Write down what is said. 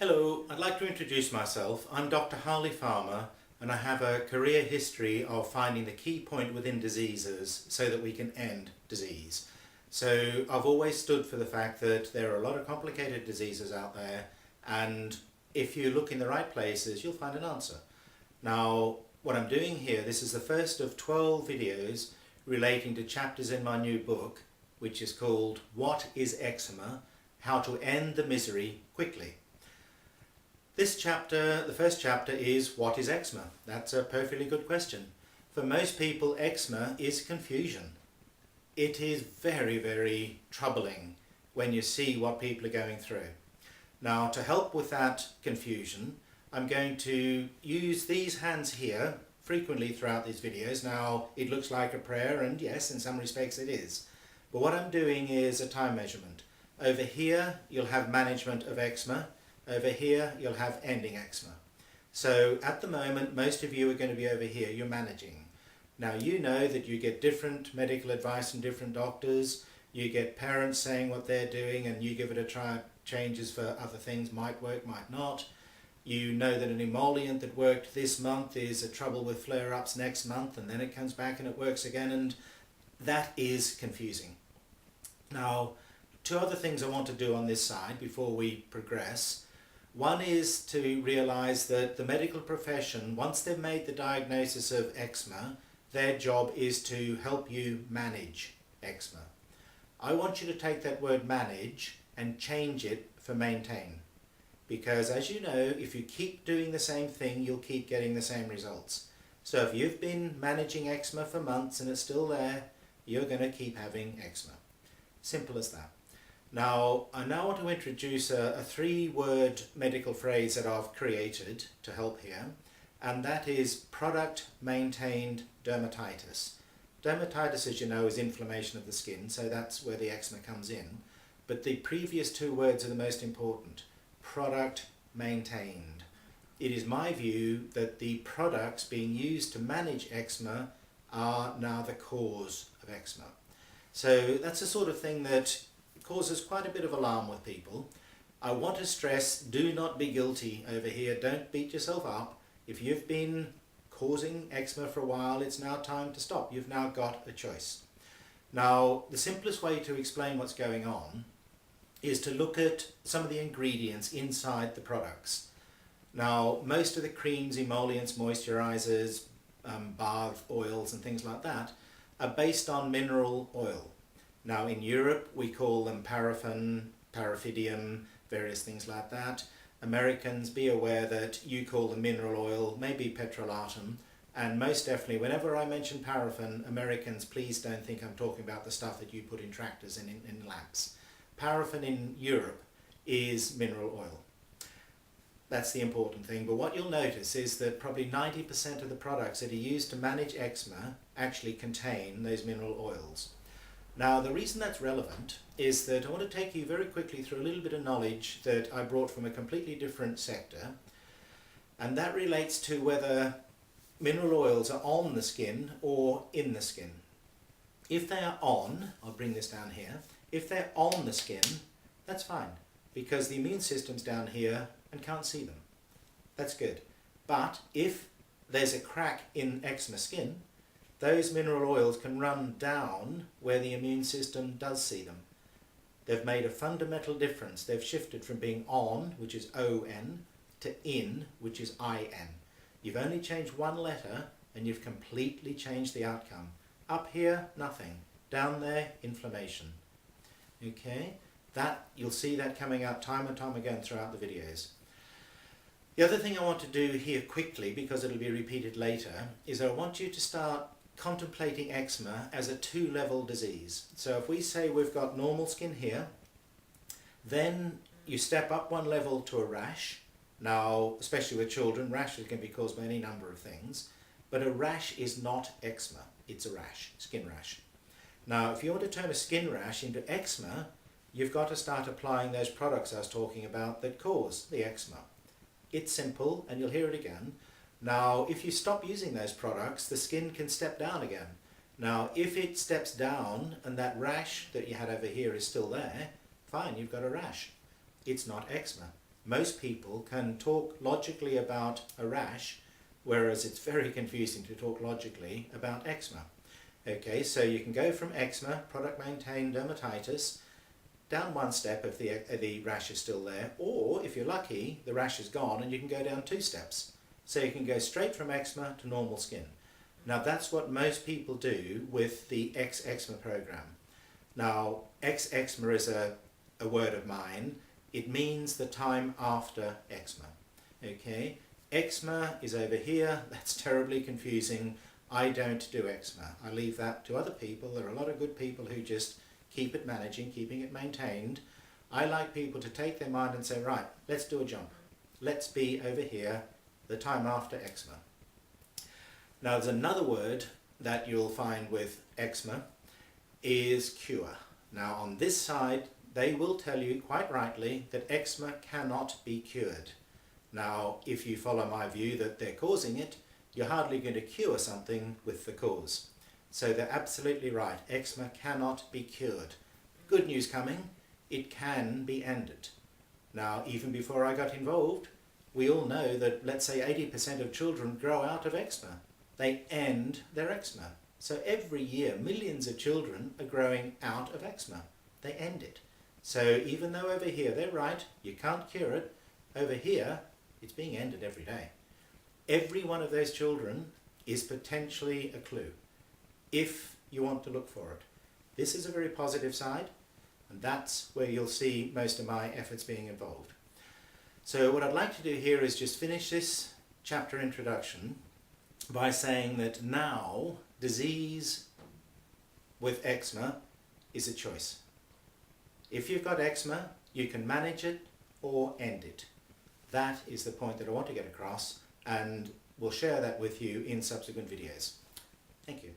Hello, I'd like to introduce myself. I'm Dr. Harley Farmer and I have a career history of finding the key point within diseases so that we can end disease. So I've always stood for the fact that there are a lot of complicated diseases out there, and if you look in the right places you'll find an answer. Now what I'm doing here, this is the first of 12 videos relating to chapters in my new book, which is called What is Eczema? How to End the Misery Quickly. This chapter, the first chapter, is what is eczema? That's a perfectly good question. For most people, eczema is confusion. It is very, very troubling when you see what people are going through. Now, to help with that confusion, I'm going to use these hands here frequently throughout these videos. Now, it looks like a prayer, and yes, in some respects it is. But what I'm doing is a time measurement. Over here, you'll have management of eczema. Over here you'll have ending eczema. So at the moment most of you are going to be over here, you're managing. Now you know that you get different medical advice from different doctors, you get parents saying what they're doing and you give it a try, changes for other things, might work, might not. You know that an emollient that worked this month is a trouble with flare-ups next month, and then it comes back and it works again, and that is confusing. Now, two other things I want to do on this side before we progress. One is to realise that the medical profession, once they've made the diagnosis of eczema, their job is to help you manage eczema. I want you to take that word manage and change it for maintain. Because as you know, if you keep doing the same thing, you'll keep getting the same results. So if you've been managing eczema for months and it's still there, you're going to keep having eczema. Simple as that. Now, I now want to introduce a three-word medical phrase that I've created to help here, and that is product-maintained dermatitis. Dermatitis, as you know, is inflammation of the skin, so that's where the eczema comes in. But the previous two words are the most important. Product-maintained. It is my view that the products being used to manage eczema are now the cause of eczema. So that's the sort of thing that causes quite a bit of alarm with people. I want to stress, do not be guilty over here. Don't beat yourself up. If you've been causing eczema for a while, it's now time to stop. You've now got a choice. Now, the simplest way to explain what's going on is to look at some of the ingredients inside the products. Now, most of the creams, emollients, moisturizers, bath oils and things like that are based on mineral oil. Now in Europe we call them paraffin, paraphidium, various things like that. Americans, be aware that you call them mineral oil, maybe petrolatum, and most definitely whenever I mention paraffin, Americans, please don't think I'm talking about the stuff that you put in tractors and in lamps. Paraffin in Europe is mineral oil. That's the important thing, but what you'll notice is that probably 90% of the products that are used to manage eczema actually contain those mineral oils. Now the reason that's relevant is that I want to take you very quickly through a little bit of knowledge that I brought from a completely different sector, and that relates to whether mineral oils are on the skin or in the skin. If they are on, I'll bring this down here, if they're on the skin, that's fine, because the immune system's down here and can't see them. That's good. But if there's a crack in eczema skin, those mineral oils can run down where the immune system does see them. They've made a fundamental difference. They've shifted from being on, which is O-N, to in, which is I-N. You've only changed one letter and you've completely changed the outcome. Up here, nothing. Down there, inflammation. Okay? That, you'll see that coming out time and time again throughout the videos. The other thing I want to do here quickly, because it'll be repeated later, is I want you to start contemplating eczema as a two-level disease. So if we say we've got normal skin here, then you step up one level to a rash. Now, especially with children, rashes can be caused by any number of things, but a rash is not eczema, it's a rash, skin rash. Now, if you want to turn a skin rash into eczema, you've got to start applying those products I was talking about that cause the eczema. It's simple, and you'll hear it again. Now, if you stop using those products, the skin can step down again. Now, if it steps down and that rash that you had over here is still there, fine, you've got a rash. It's not eczema. most people can talk logically about a rash, whereas it's very confusing to talk logically about eczema. Okay, so you can go from eczema, product maintained dermatitis, down one step if the rash is still there, or if you're lucky, the rash is gone and you can go down 2 steps. So you can go straight from eczema to normal skin. Now that's what most people do with the Eczema program. Now, eczema is a word of mine. It means the time after eczema. Okay, eczema is over here. That's terribly confusing. I don't do eczema. I leave that to other people. There are a lot of good people who just keep it managing, keeping it maintained. I like people to take their mind and say, right, let's do a jump. Let's be over here, the time after eczema. Now there's another word that you'll find with eczema is cure. Now on this side, they will tell you quite rightly that eczema cannot be cured. Now if you follow my view that they're causing it, you're hardly going to cure something with the cause. So they're absolutely right. Eczema cannot be cured. Good news coming, it can be ended. Now, even before I got involved, we all know that, let's say, 80% of children grow out of eczema. They end their eczema. So every year, millions of children are growing out of eczema. They end it. So even though over here, they're right, you can't cure it, over here, it's being ended every day. Every one of those children is potentially a clue, if you want to look for it. This is a very positive side, and that's where you'll see most of my efforts being involved. So what I'd like to do here is just finish this chapter introduction by saying that now disease with eczema is a choice. If you've got eczema, you can manage it or end it. That is the point that I want to get across, and we'll share that with you in subsequent videos. Thank you.